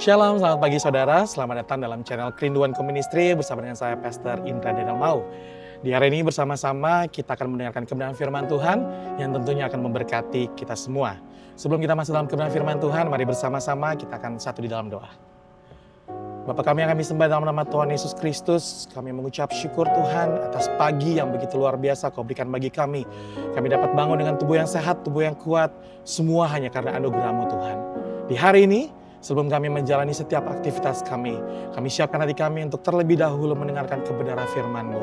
Shalom, selamat pagi saudara. Selamat datang dalam channel Kerinduan Ministry bersama dengan saya, Pastor Indra Daniel Mau. Di hari ini bersama-sama kita akan mendengarkan kebenaran firman Tuhan yang tentunya akan memberkati kita semua. Sebelum kita masuk dalam kebenaran firman Tuhan, mari bersama-sama kita akan satu di dalam doa. Bapa kami yang kami sembah dalam nama Tuhan Yesus Kristus, kami mengucap syukur Tuhan atas pagi yang begitu luar biasa Kau berikan bagi kami. Kami dapat bangun dengan tubuh yang sehat, tubuh yang kuat, semua hanya karena anugerah-Mu Tuhan. Di hari ini, sebelum kami menjalani setiap aktivitas kami siapkan hati kami untuk terlebih dahulu mendengarkan kebenaran firman-Mu.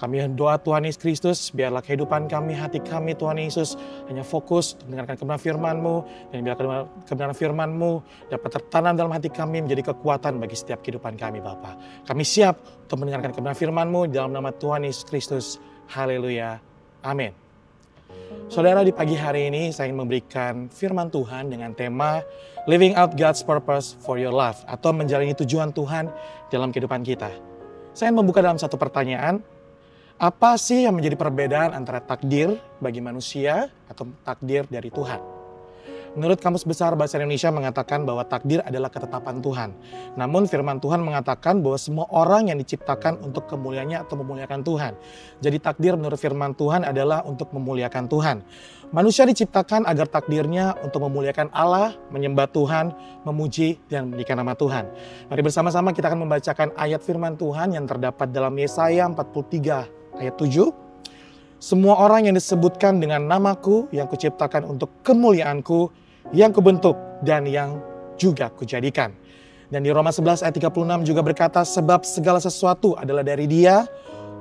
Kami doa Tuhan Yesus Kristus, biarlah kehidupan kami, hati kami Tuhan Yesus hanya fokus untuk mendengarkan kebenaran firman-Mu. Dan biarlah kebenaran firman-Mu dapat tertanam dalam hati kami menjadi kekuatan bagi setiap kehidupan kami Bapa. Kami siap untuk mendengarkan kebenaran firman-Mu dalam nama Tuhan Yesus Kristus. Haleluya. Amin. Saudara, di pagi hari ini saya ingin memberikan firman Tuhan dengan tema Living Out God's Purpose for Your Life, atau menjalani tujuan Tuhan dalam kehidupan kita. Saya ingin membuka dalam satu pertanyaan. Apa sih yang menjadi perbedaan antara takdir bagi manusia atau takdir dari Tuhan? Menurut Kamus Besar Bahasa Indonesia mengatakan bahwa takdir adalah ketetapan Tuhan. Namun firman Tuhan mengatakan bahwa semua orang yang diciptakan untuk kemuliaannya atau memuliakan Tuhan. Jadi takdir menurut firman Tuhan adalah untuk memuliakan Tuhan. Manusia diciptakan agar takdirnya untuk memuliakan Allah, menyembah Tuhan, memuji dan meninggikan nama Tuhan. Mari bersama-sama kita akan membacakan ayat firman Tuhan yang terdapat dalam Yesaya 43 ayat 7. Semua orang yang disebutkan dengan namaku yang kuciptakan untuk kemuliaanku, yang kubentuk dan yang juga kujadikan. Dan di Roma 11 ayat 36 juga berkata, sebab segala sesuatu adalah dari Dia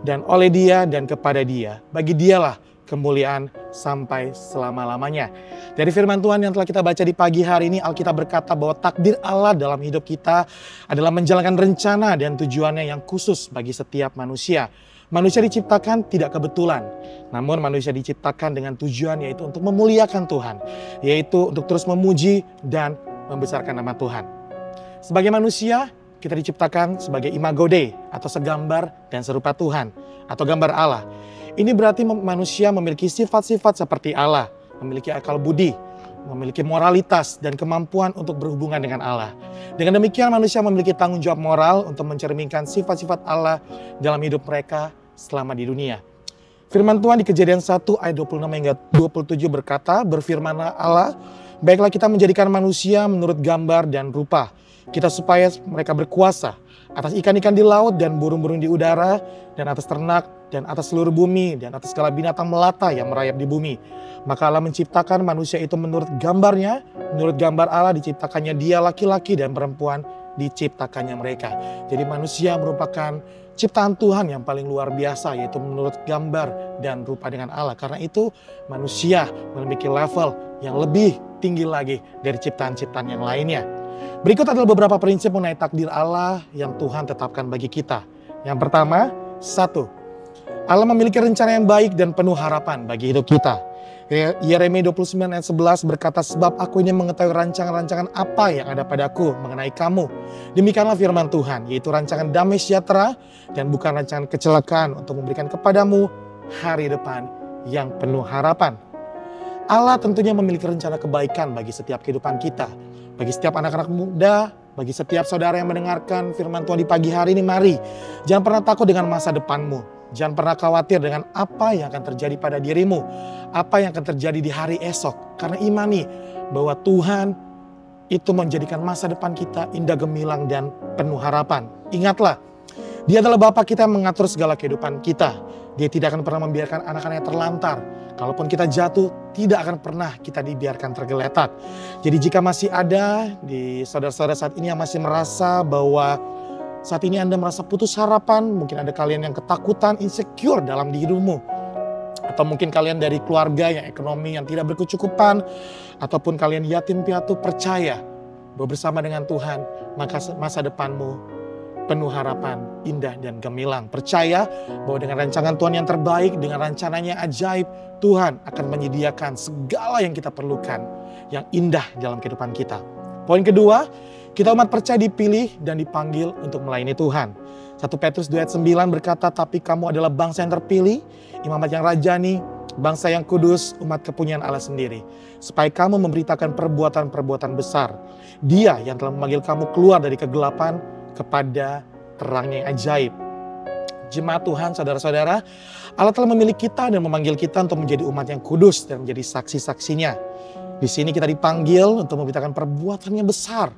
dan oleh Dia dan kepada Dia. Bagi Dialah kemuliaan sampai selama-lamanya. Dari firman Tuhan yang telah kita baca di pagi hari ini, Alkitab berkata bahwa takdir Allah dalam hidup kita adalah menjalankan rencana dan tujuannya yang khusus bagi setiap manusia. Manusia diciptakan tidak kebetulan, namun manusia diciptakan dengan tujuan, yaitu untuk memuliakan Tuhan, yaitu untuk terus memuji dan membesarkan nama Tuhan. Sebagai manusia, kita diciptakan sebagai imago Dei, atau segambar dan serupa Tuhan, atau gambar Allah. Ini berarti manusia memiliki sifat-sifat seperti Allah, memiliki akal budi, memiliki moralitas dan kemampuan untuk berhubungan dengan Allah. Dengan demikian manusia memiliki tanggung jawab moral untuk mencerminkan sifat-sifat Allah dalam hidup mereka selama di dunia. Firman Tuhan di Kejadian 1 ayat 26 hingga 27 berkata, berfirmanlah Allah, baiklah kita menjadikan manusia menurut gambar dan rupa kita supaya mereka berkuasa atas ikan-ikan di laut dan burung-burung di udara dan atas ternak dan atas seluruh bumi dan atas segala binatang melata yang merayap di bumi. Maka Allah menciptakan manusia itu menurut gambarnya, menurut gambar Allah diciptakannya dia, laki-laki dan perempuan diciptakannya mereka. Jadi manusia merupakan ciptaan Tuhan yang paling luar biasa, yaitu menurut gambar dan rupa dengan Allah. Karena itu manusia memiliki level yang lebih tinggi lagi dari ciptaan-ciptaan yang lainnya. Berikut adalah beberapa prinsip mengenai takdir Allah yang Tuhan tetapkan bagi kita. Yang pertama, 1. Allah memiliki rencana yang baik dan penuh harapan bagi hidup kita. Yeremia 29 ayat 11 berkata, sebab aku ini mengetahui rancangan-rancangan apa yang ada padaku mengenai kamu. Demikianlah firman Tuhan, yaitu rancangan damai sejahtera dan bukan rancangan kecelakaan untuk memberikan kepadamu hari depan yang penuh harapan. Allah tentunya memiliki rencana kebaikan bagi setiap kehidupan kita. Bagi setiap anak-anak muda, bagi setiap saudara yang mendengarkan firman Tuhan di pagi hari ini, mari jangan pernah takut dengan masa depanmu. Jangan pernah khawatir dengan apa yang akan terjadi pada dirimu, apa yang akan terjadi di hari esok. Karena imani bahwa Tuhan itu menjadikan masa depan kita indah gemilang dan penuh harapan. Ingatlah, Dia adalah Bapa kita yang mengatur segala kehidupan kita. Dia tidak akan pernah membiarkan anak-anaknya terlantar. Kalaupun kita jatuh, tidak akan pernah kita dibiarkan tergeletak. Jadi jika masih ada di saudara-saudara saat ini yang masih merasa bahwa saat ini Anda merasa putus harapan, mungkin ada kalian yang ketakutan, insecure dalam dirimu. Atau mungkin kalian dari keluarga yang ekonomi yang tidak berkecukupan, ataupun kalian yatim piatu, percaya bahwa bersama dengan Tuhan, maka masa depanmu penuh harapan, indah dan gemilang. Percaya bahwa dengan rancangan Tuhan yang terbaik, dengan rencananya ajaib, Tuhan akan menyediakan segala yang kita perlukan, yang indah dalam kehidupan kita. Poin kedua, kita umat percaya dipilih dan dipanggil untuk melayani Tuhan. 1 Petrus 2 ayat 9 berkata, tapi kamu adalah bangsa yang terpilih, imamat yang rajani, bangsa yang kudus, umat kepunyaan Allah sendiri, supaya kamu memberitakan perbuatan-perbuatan besar. Dia yang telah memanggil kamu keluar dari kegelapan kepada terangnya yang ajaib. Jemaat Tuhan, saudara-saudara, Allah telah memilih kita dan memanggil kita untuk menjadi umat yang kudus dan menjadi saksi-saksinya. Di sini kita dipanggil untuk memberitakan perbuatan yang besar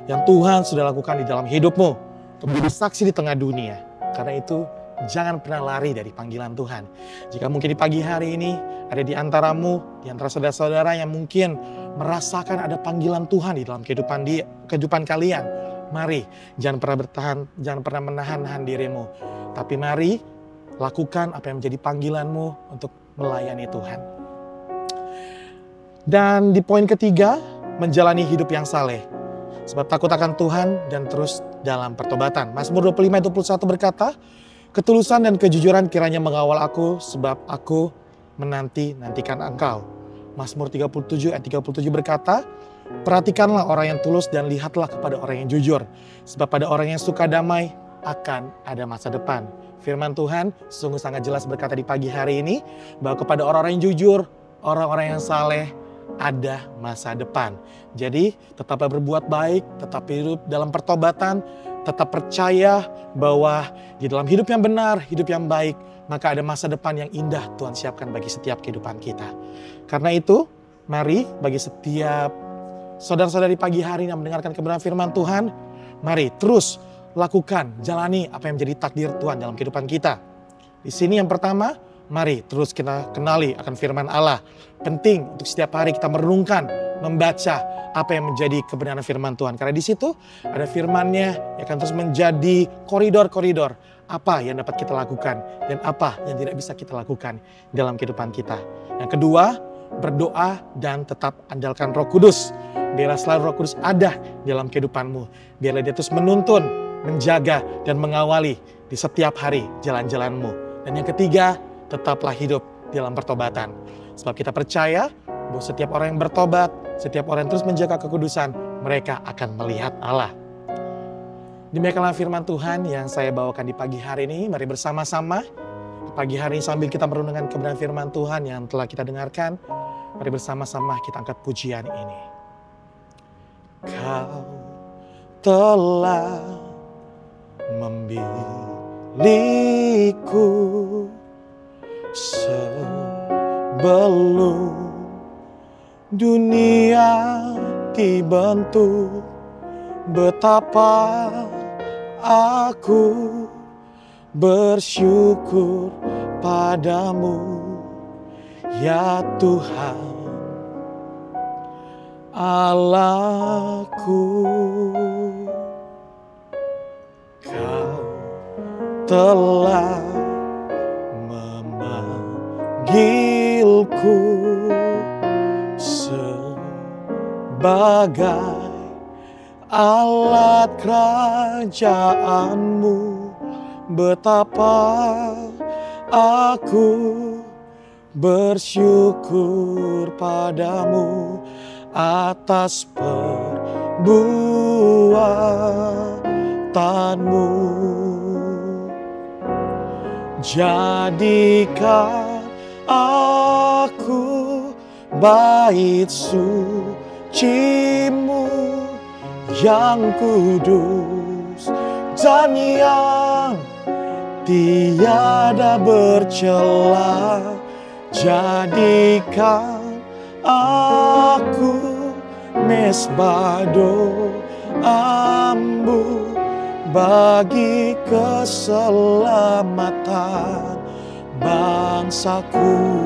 yang Tuhan sudah lakukan di dalam hidupmu, untuk menjadi saksi di tengah dunia. Karena itu, jangan pernah lari dari panggilan Tuhan. Jika mungkin di pagi hari ini ada di antaramu, di antara saudara-saudara yang mungkin merasakan ada panggilan Tuhan di dalam kehidupan kalian, mari jangan pernah bertahan, jangan pernah menahan dirimu. Tapi mari lakukan apa yang menjadi panggilanmu untuk melayani Tuhan. Dan di poin ketiga, menjalani hidup yang saleh. Sebab takut akan Tuhan dan terus dalam pertobatan. Mazmur 25:21 berkata, ketulusan dan kejujuran kiranya mengawal aku, sebab aku menanti-nantikan Engkau. Mazmur 37 ayat 37 berkata, perhatikanlah orang yang tulus dan lihatlah kepada orang yang jujur. Sebab pada orang yang suka damai akan ada masa depan. Firman Tuhan sungguh sangat jelas berkata di pagi hari ini, bahwa kepada orang-orang yang jujur, orang-orang yang saleh, ada masa depan. Jadi tetaplah berbuat baik, tetap hidup dalam pertobatan, tetap percaya bahwa di dalam hidup yang benar, hidup yang baik, maka ada masa depan yang indah Tuhan siapkan bagi setiap kehidupan kita. Karena itu, mari bagi setiap saudara-saudari pagi hari yang mendengarkan kebenaran firman Tuhan, mari terus lakukan, jalani apa yang menjadi takdir Tuhan dalam kehidupan kita. Di sini yang pertama, mari terus kita kenali akan firman Allah. Penting untuk setiap hari kita merenungkan, membaca apa yang menjadi kebenaran firman Tuhan. Karena di situ ada firman-Nya yang akan terus menjadi koridor-koridor apa yang dapat kita lakukan dan apa yang tidak bisa kita lakukan dalam kehidupan kita. Yang kedua, berdoa dan tetap andalkan Roh Kudus. Biarlah selalu Roh Kudus ada dalam kehidupanmu. Biarlah Dia terus menuntun, menjaga dan mengawali di setiap hari jalan-jalanmu. Dan yang ketiga, tetaplah hidup dalam pertobatan. Sebab kita percaya bahwa setiap orang yang bertobat, setiap orang yang terus menjaga kekudusan, mereka akan melihat Allah. Demikianlah firman Tuhan yang saya bawakan di pagi hari ini. Mari bersama-sama di pagi hari ini sambil kita merenungkan kebenaran firman Tuhan yang telah kita dengarkan, mari bersama-sama kita angkat pujian ini. Kau telah memilihku sebelum dunia dibentuk, betapa aku bersyukur padamu, ya Tuhan Allahku. Kau telah memanggilku sebagai alat kerajaanmu, betapa aku bersyukur padamu atas perbuatanmu. Jadikan aku bait suci-Mu yang kudus dan yang tiada bercela. Jadikan aku mesbah doa-Mu bagi keselamatan bangsaku.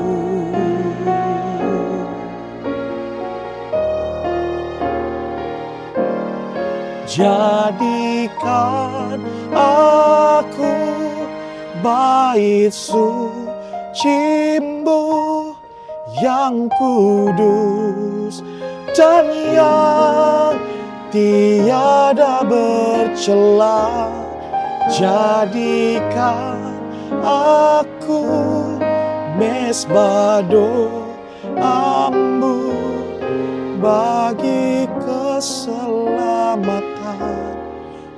Jadikan aku bait suci-Mu yang kudus dan yang tiada bercela. Jadikan aku mesbah doa-Mu bagi keselamatan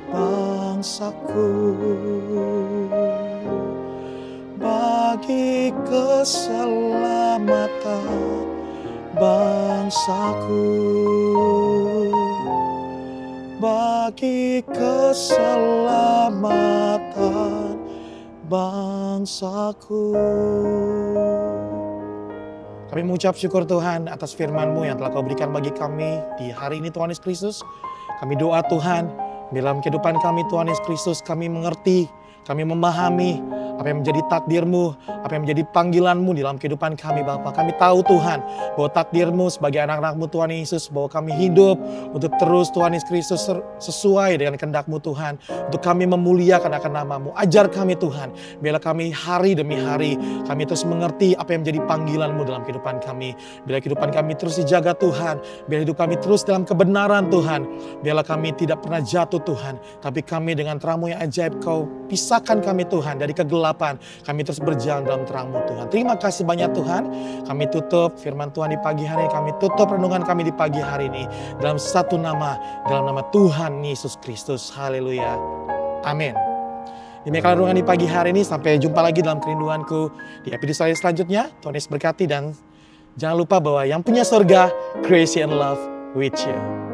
bangsaku. bagi keselamatan bangsaku, bagi keselamatan bangsaku. Kami mengucap syukur Tuhan atas firman-Mu yang telah Kau berikan bagi kami di hari ini Tuhan Yesus Kristus. Kami doa Tuhan, dalam kehidupan kami Tuhan Yesus Kristus kami mengerti, kami memahami apa yang menjadi takdir-Mu, apa yang menjadi panggilan-Mu dalam kehidupan kami Bapa. Kami tahu Tuhan bahwa takdir-Mu sebagai anak-anak-Mu Tuhan Yesus, bahwa kami hidup untuk terus Tuhan Yesus Kristus sesuai dengan kehendak-Mu Tuhan. Untuk kami memuliakan akan nama-Mu. Ajar kami Tuhan, biarlah kami hari demi hari, kami terus mengerti apa yang menjadi panggilan-Mu dalam kehidupan kami. Biarlah kehidupan kami terus dijaga Tuhan, biarlah hidup kami terus dalam kebenaran Tuhan. Biarlah kami tidak pernah jatuh Tuhan, tapi kami dengan terang-Mu yang ajaib Kau pisahkan kami Tuhan dari kegelapan. Kami terus berjalan dalam terang-Mu Tuhan. Terima kasih banyak Tuhan. Kami tutup firman Tuhan di pagi hari ini. Kami tutup renungan kami di pagi hari ini. Dalam satu nama, dalam nama Tuhan Yesus Kristus. Haleluya. Amin. Demikian renungan di pagi hari ini. Sampai jumpa lagi dalam kerinduanku di episode selanjutnya. Tuhan Yesus berkati dan jangan lupa bahwa yang punya surga, grace and love with you.